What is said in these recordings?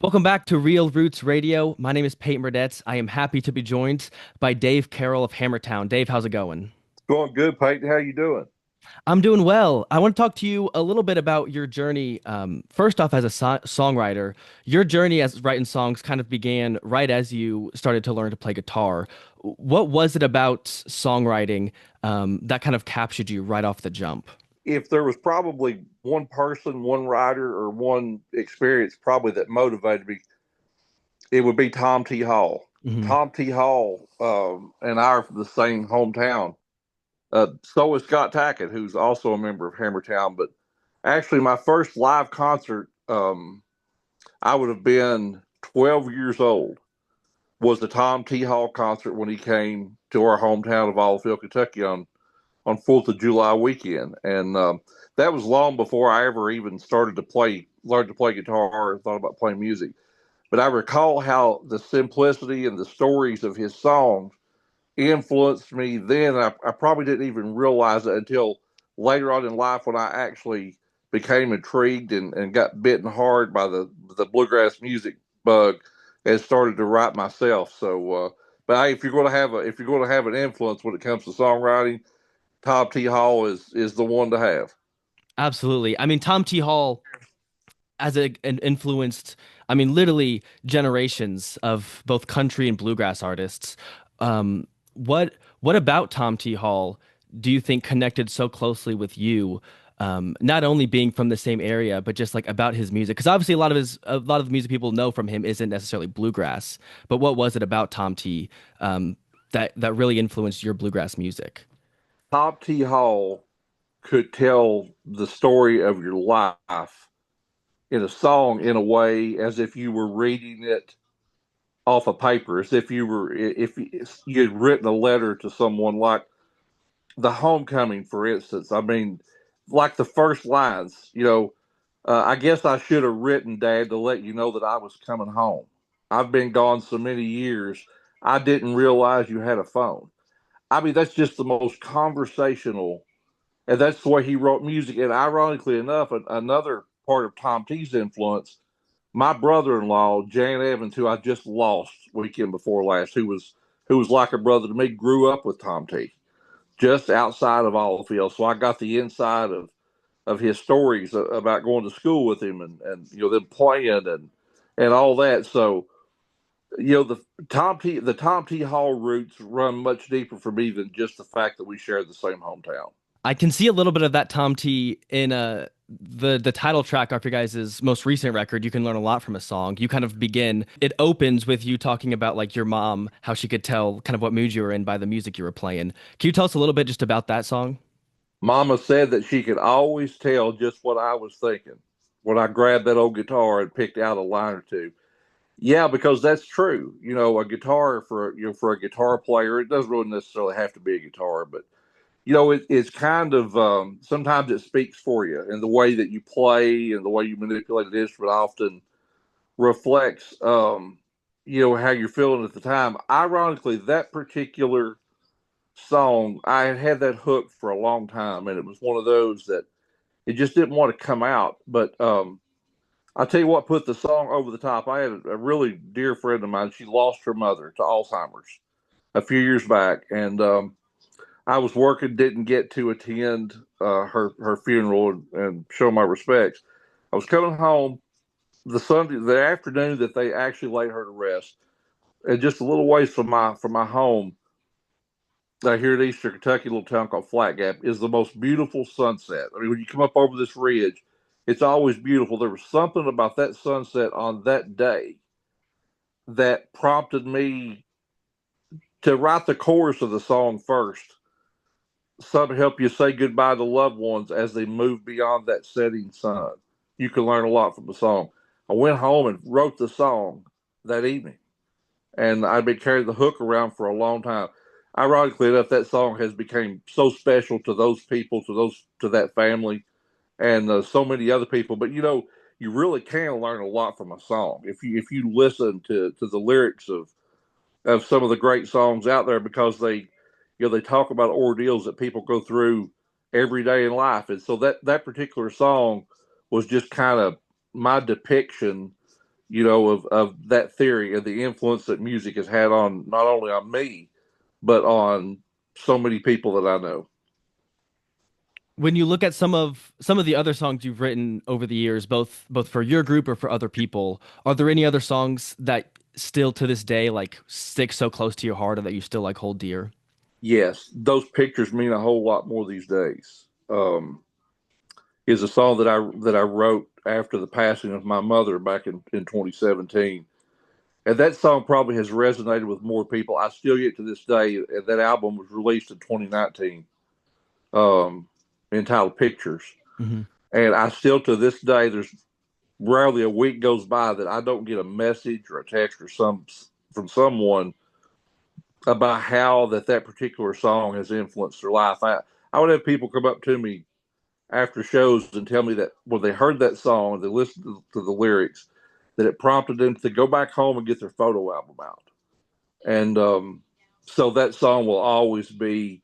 Welcome back to Real Roots Radio. My name is Payton Burdette. I am happy to be joined by Dave Carroll of Hammertowne. Dave, how's it going? Going good, Peyton. How you doing? I'm doing well. I want to talk to you a little bit about your journey. First off, as a songwriter, your journey as writing songs kind of began right as you started to learn to play guitar. What was it about songwriting that kind of captured you right off the jump? If there was probably one person, one writer, or one experience probably that motivated me, it would be Tom T. Hall. Hmm. Tom T. Hall and I are from the same hometown. So is Scott Tackett, who's also a member of Hammertown. But actually, my first live concert, I would have been 12 years old, was the Tom T. Hall concert when he came to our hometown of Olivefield, Kentucky on 4th of July weekend. And that was long before I ever even started to learn to play guitar or thought about playing music. But I recall how the simplicity and the stories of his songs influenced me then. I probably didn't even realize it until later on in life when I actually became intrigued and got bitten hard by the bluegrass music bug and started to write myself. But hey, if you're going to have an influence when it comes to songwriting, Tom T. Hall is the one to have. Absolutely. I mean, Tom T. Hall an influenced, I mean, literally generations of both country and bluegrass artists. Um, what about Tom T. Hall do you think connected so closely with you? Not only being from the same area, but just like about his music, because obviously a lot of the music people know from him isn't necessarily bluegrass. But what was it about Tom T. That really influenced your bluegrass music? Tom T. Hall could tell the story of your life in a song in a way as if you were reading it off a paper, as if you had written a letter to someone, like the homecoming, for instance. I mean, like the first lines, I guess I should have written, Dad, to let you know that I was coming home. I've been gone so many years, I didn't realize you had a phone. I mean, that's just the most conversational, and that's the way he wrote music. And ironically enough, another part of Tom T's influence, my brother-in-law, Jan Evans, who I just lost weekend before last, who was like a brother to me, grew up with Tom T just outside of Olivefield. So I got the inside of his stories about going to school with him and them playing and all that. So the Tom T Hall roots run much deeper for me than just the fact that we share the same hometown. I can see a little bit of that Tom T in the title track off your guys' most recent record. You can learn a lot from a song. You kind of begin, it opens with you talking about like your mom, how she could tell kind of what mood you were in by the music you were playing. Can you tell us a little bit just about that song? Mama said that she could always tell just what I was thinking when I grabbed that old guitar and picked out a line or two. Yeah, because that's true. A guitar for a guitar player, it doesn't really necessarily have to be a guitar, but it's kind of sometimes it speaks for you, and the way that you play and the way you manipulate an instrument often reflects, how you're feeling at the time. Ironically, that particular song, I had had that hook for a long time, and it was one of those that it just didn't want to come out. But I'll tell you what put the song over the top. I had a really dear friend of mine. She lost her mother to Alzheimer's a few years back, and I was working, didn't get to attend her funeral and show my respects. I was coming home the afternoon that they actually laid her to rest, and just a little ways from my home, here in Eastern Kentucky, a little town called Flat Gap, is the most beautiful sunset. I mean, when you come up over this ridge, it's always beautiful. There was something about that sunset on that day that prompted me to write the chorus of the song first. Something to help you say goodbye to loved ones as they move beyond that setting sun. You can learn a lot from the song. I went home and wrote the song that evening, and I've been carrying the hook around for a long time. Ironically enough, that song has become so special to those people, to that family, and so many other people. But you really can learn a lot from a song if you listen to the lyrics of some of the great songs out there, because they talk about ordeals that people go through every day in life. And so that particular song was just kind of my depiction, of that theory and the influence that music has had on not only on me, but on so many people that I know. When you look at some of the other songs you've written over the years, both for your group or for other people, are there any other songs that still to this day like stick so close to your heart or that you still like hold dear? Yes, those pictures mean a whole lot more these days. Is a song that I wrote after the passing of my mother back in 2017. And that song probably has resonated with more people. I still get to this day, and that album was released in 2019, um, entitled Pictures. Hmm. And I still, to this day, there's rarely a week goes by that I don't get a message or a text or from someone about how that particular song has influenced their life. I would have people come up to me after shows and tell me that when they heard that song and they listened to the lyrics, that it prompted them to go back home and get their photo album out. And so that song will always be,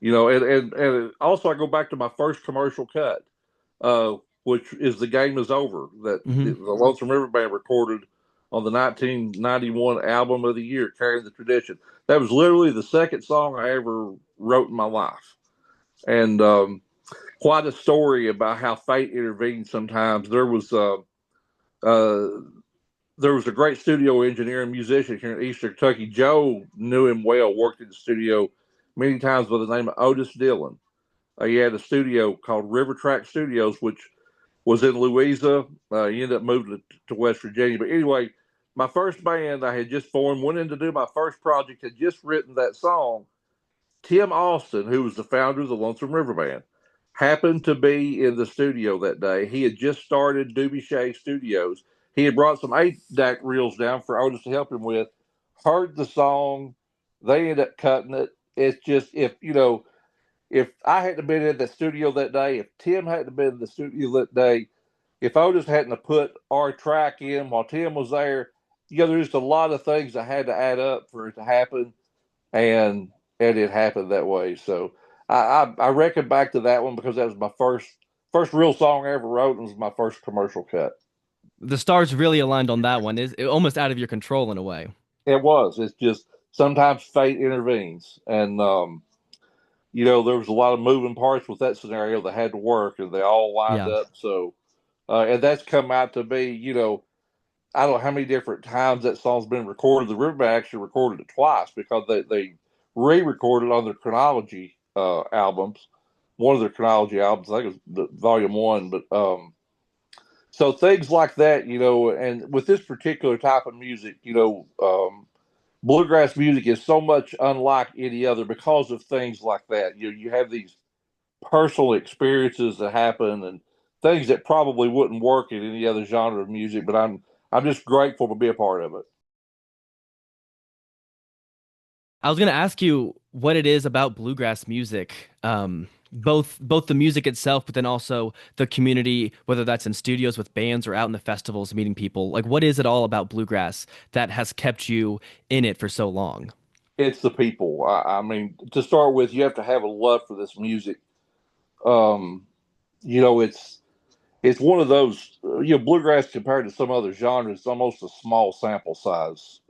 and also I go back to my first commercial cut, which is "The Game Is Over," that the Hmm. Lonesome River Band recorded on the 1991 album of the year, "Carrying the Tradition." That was literally the second song I ever wrote in my life, and quite a story about how fate intervenes. Sometimes uh, there was a great studio engineer and musician here in Eastern Kentucky. Joe knew him well, worked in the studio many times by the name of Otis Dillon. He had a studio called River Track Studios, which was in Louisa. He ended up moving to West Virginia. But anyway, my first band I had just formed, went in to do my first project, had just written that song. Tim Austin, who was the founder of the Lonesome River Band, happened to be in the studio that day. He had just started Doobie Shea Studios. He had brought some 8-DAC reels down for Otis to help him with, heard the song. They ended up cutting it. It's just, if I hadn't been in the studio that day, if Tim hadn't been in the studio that day, if Otis hadn't have put our track in while Tim was there, there's just a lot of things that had to add up for it to happen, and it happened that way. So I reckon back to that one because that was my first real song I ever wrote, and was my first commercial cut. The stars really aligned on that one. Is almost out of your control in a way. It was. It's just sometimes fate intervenes, and there was a lot of moving parts with that scenario that had to work, and they all lined Yeah. up. So, and that's come out to be, I don't know how many different times that song's been recorded. The Riverband actually recorded it twice because they re-recorded on their chronology albums, one of their chronology albums. I think it was the volume one, but so things like that, and with this particular type of music, bluegrass music is so much unlike any other because of things like that. You have these personal experiences that happen and things that probably wouldn't work in any other genre of music, but I'm just grateful to be a part of it. I was going to ask you what it is about bluegrass music, both the music itself, but then also the community, whether that's in studios with bands or out in the festivals meeting people. Like, what is it all about bluegrass that has kept you in it for so long? It's the people. I mean, to start with, you have to have a love for this music. Um, it's one of those, bluegrass compared to some other genres, it's almost a small sample size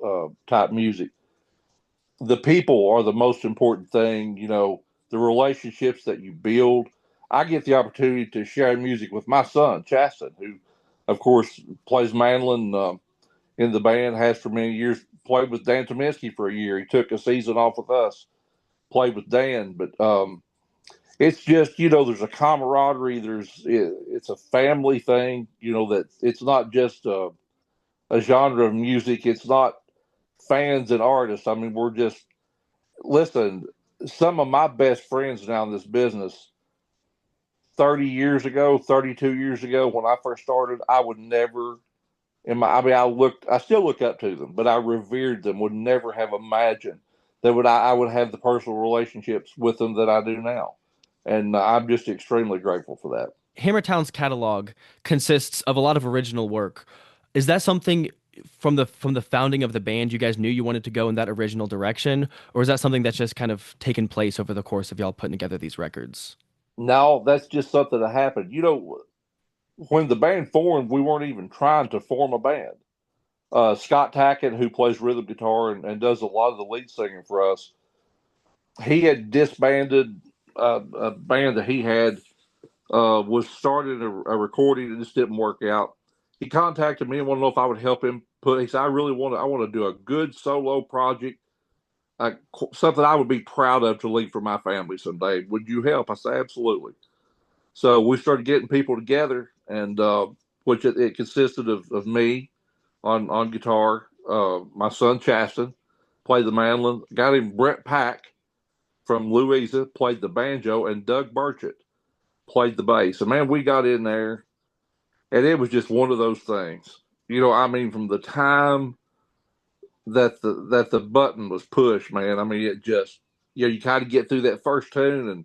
type music. The people are the most important thing, the relationships that you build. I get the opportunity to share music with my son, Chasten, who, of course, plays mandolin in the band, has for many years, played with Dan Tominski for a year. He took a season off with us, played with Dan, but it's just, there's a camaraderie. It's a family thing, that it's not just a genre of music. It's not fans and artists. I mean, we're just, listen, some of my best friends now in this business 30 years ago, 32 years ago, when I first started, I would never, I still look up to them, but I revered them, would never have imagined that I would have the personal relationships with them that I do now. And I'm just extremely grateful for that. Hammertown's catalog consists of a lot of original work. Is that something from the founding of the band you guys knew you wanted to go in that original direction, or is that something that's just kind of taken place over the course of y'all putting together these records? No, that's just something that happened. When the band formed, we weren't even trying to form a band. Scott Tackett, who plays rhythm guitar and does a lot of the lead singing for us, he had disbanded a band that he had, was starting a recording that just didn't work out. He contacted me and wanted to know if I would help him put. He said, I want to do a good solo project, something I would be proud of to leave for my family someday. Would you help?" I said, "Absolutely." So we started getting people together, and which it consisted of me on guitar, my son Chaston played the mandolin, a guy named Brett Pack from Louisa played the banjo, and Doug Burchett played the bass. And man, we got in there, and it was just one of those things. I mean, from the time that the button was pushed, man, I mean, it just, you kind of get through that first tune, and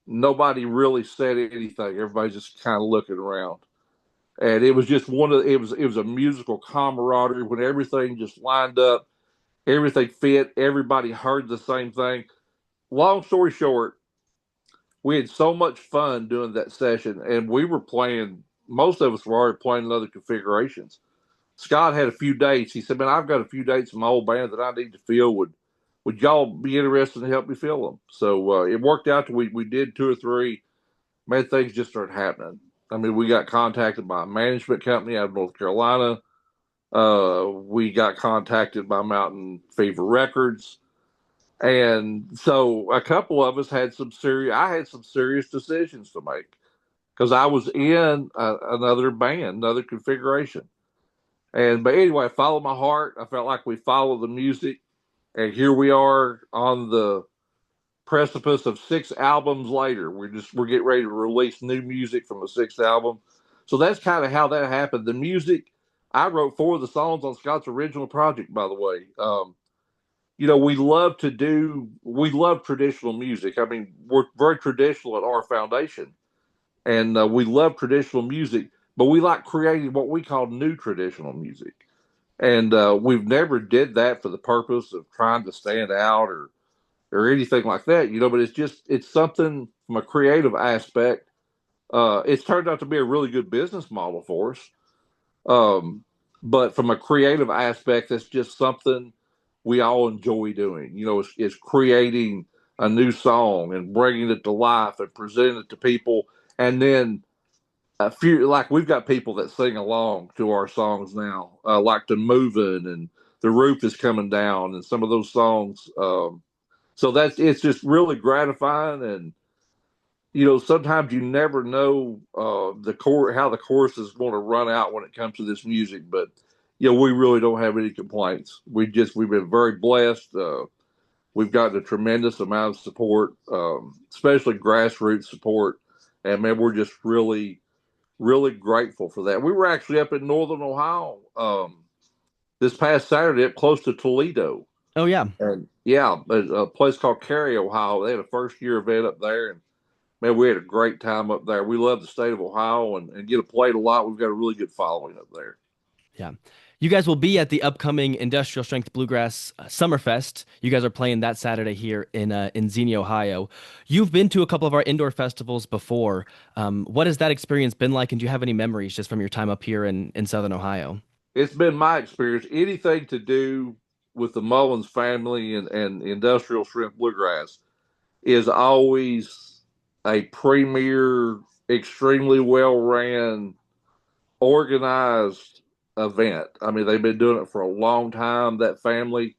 nobody really said anything. Everybody's just kind of looking around. And it was just it was a musical camaraderie when everything just lined up, everything fit, everybody heard the same thing. Long story short, we had so much fun doing that session, and we were playing. Most of us were already playing in other configurations. Scott had a few dates. He said, "Man, I've got a few dates in my old band that I need to fill. Would y'all be interested in help me fill them?" So it worked out. We did two or three. Man, things just started happening. I mean, we got contacted by a management company out of North Carolina. We got contacted by Mountain Fever Records. And so a couple of us had I had some serious decisions to make because I was in another band, another configuration. But anyway, I followed my heart. I felt like we followed the music. And here we are on the precipice of 6 albums later. We're getting ready to release new music from the sixth album. So that's kind of how that happened. The music, I wrote 4 of the songs on Scott's original project, by the way. We love traditional music. I mean, we're very traditional at our foundation, and we love traditional music, but we like creating what we call new traditional music. And we've never did that for the purpose of trying to stand out or anything like that, but it's something from a creative aspect. It's turned out to be a really good business model for us. Um, but from a creative aspect, it's just something we all enjoy doing. It's creating a new song and bringing it to life and presenting it to people. And then a few, like we've got people that sing along to our songs now, like the Moving and the Roof is Coming Down and some of those songs. So it's just really gratifying. And sometimes you never know how the chorus is going to run out when it comes to this music, but we really don't have any complaints. We've been very blessed. We've gotten a tremendous amount of support, especially grassroots support, and man, we're just really really grateful for that. We were actually up in northern Ohio this past Saturday, up close to Toledo. Oh yeah. And yeah, a place called Cary, Ohio. They had a first year event up there, and man, we had a great time up there. We love the state of Ohio and get played a lot. We've got a really good following up there. Yeah. You guys will be at the upcoming Industrial Strength Bluegrass SUMMERFEST. You guys are playing that Saturday here in Xenia, Ohio. You've been to a couple of our indoor festivals before. What has that experience been like, and do you have any memories just from your time up here in Southern Ohio? It's been my experience. Anything to do with the Mullins family and Industrial Strength Bluegrass is always a premier, extremely well ran, organized event. I mean, they've been doing it for a long time. That family,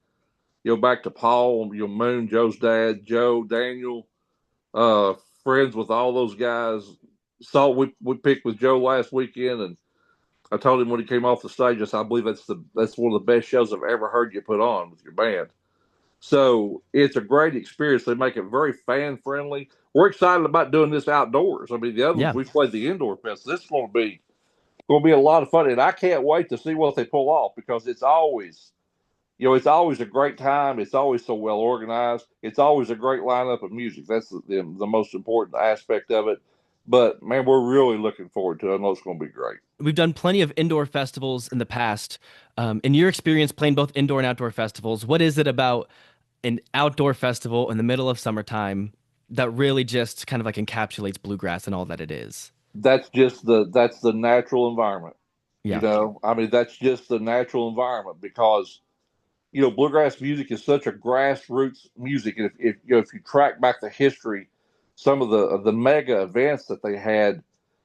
back to Paul, Moon, Joe's dad, Joe, Daniel, uh, friends with all those guys. We picked with Joe last weekend, and I told him when he came off the stage, I believe that's one of the best shows I've ever heard you put on with your band. So it's a great experience. They make it very fan friendly. We're excited about doing this outdoors. I mean, the other ones Yeah. we played the indoor fest. This is going to be a lot of fun, and I can't wait to see what they pull off because it's always a great time. It's always so well organized. It's always a great lineup of music. That's the most important aspect of it. But man, we're really looking forward to it. I know it's going to be great. We've done plenty of indoor festivals in the past. In your experience playing both indoor and outdoor festivals, what is it about an outdoor festival in the middle of summertime that really just kind of like encapsulates bluegrass and all that it is? That's the natural environment. You Yeah. know, I mean, that's just the natural environment because, you know, bluegrass music is such a grassroots music. And if you know, if you track back the history, some of the mega events that they had,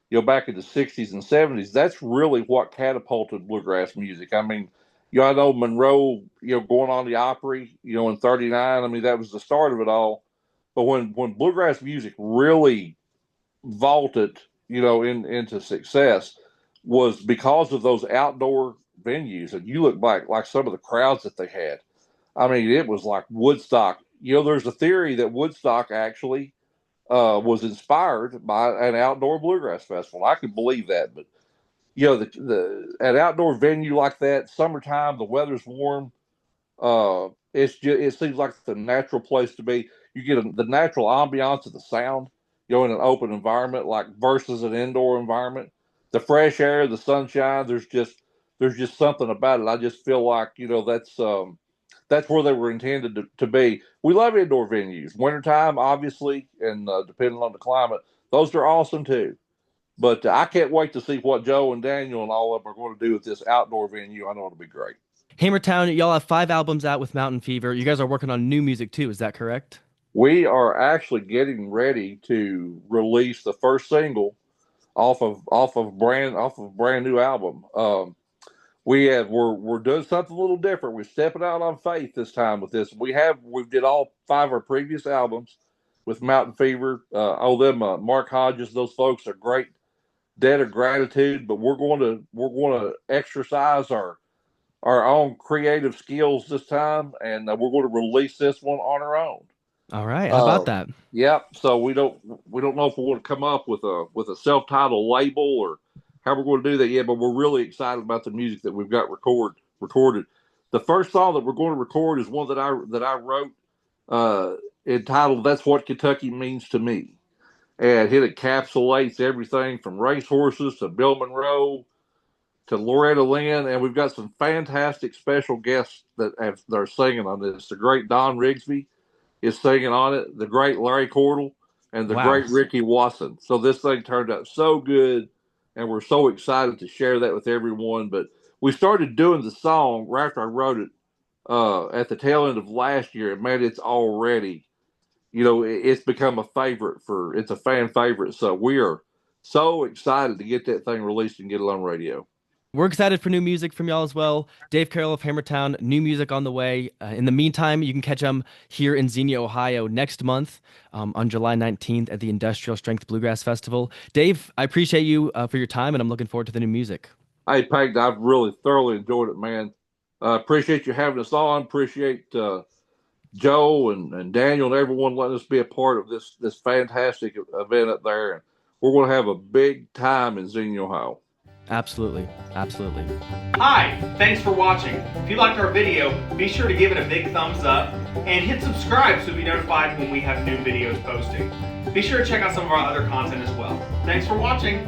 you know, back in the '60s and '70s, that's really what catapulted bluegrass music. I mean, you know, I know Monroe, you know, going on the Opry, you know, in '39. I mean, that was the start of it all. But when bluegrass music really vaulted, you know, into success was because of those outdoor venues. And you look back, like some of the crowds that they had. I mean, it was like Woodstock. You know, there's a theory that Woodstock actually was inspired by an outdoor bluegrass festival. I could believe that, but you know, the an outdoor venue like that, summertime, the weather's warm. It's just it seems like the natural place to be. You get the natural ambiance of the sound, you know, in an open environment like versus an indoor environment. The fresh air, the sunshine. There's just something about it. I just feel like you know that's where they were intended to be. We love indoor venues. Wintertime, obviously, and depending on the climate, those are awesome too. But I can't wait to see what Joe and Daniel and all of them are going to do with this outdoor venue. I know it'll be great. Hammertown, y'all have 5 albums out with Mountain Fever. You guys are working on new music too, is that correct? We are actually getting ready to release the first single off of brand new album. We're doing something a little different. We're stepping out on faith this time with this. We did all 5 of our previous albums with Mountain Fever. Mark Hodges, those folks are great debt of gratitude. But we're going to exercise our own creative skills this time, and we're going to release this one on our own. All right. How about Uh, that? yeah. So we don't know if we want to come up with a self titled label or how we're going to do that yet. But we're really excited about the music that we've got recorded. The first song that we're going to record is one that I wrote, uh, entitled "That's What Kentucky Means to Me," and it encapsulates everything from racehorses to Bill Monroe to Loretta Lynn, and we've got some fantastic special guests that are singing on this. The great Don Rigsby is singing on it, the great Larry Cordell, and the Wow. great Ricky Watson. So this thing turned out so good, and we're so excited to share that with everyone. But we started doing the song right after I wrote it at the tail end of last year, and man, it's already, you know, it's become a favorite it's a fan favorite. So we are so excited to get that thing released and get it on radio. We're excited for new music from y'all as well. Dave Carroll of Hammertown, new music on the way. In the meantime, you can catch them here in Xenia, Ohio next month on July 19th at the Industrial Strength Bluegrass Festival. Dave, I appreciate you for your time, and I'm looking forward to the new music. Hey, Peyton, I've really thoroughly enjoyed it, man. Appreciate you having us on. Appreciate Joe and Daniel and everyone letting us be a part of this fantastic event up there. And we're going to have a big time in Xenia, Ohio. Absolutely. Absolutely. Hi, thanks for watching. If you liked our video, be sure to give it a big thumbs up and hit subscribe so you'll be notified when we have new videos posting. Be sure to check out some of our other content as well. Thanks for watching.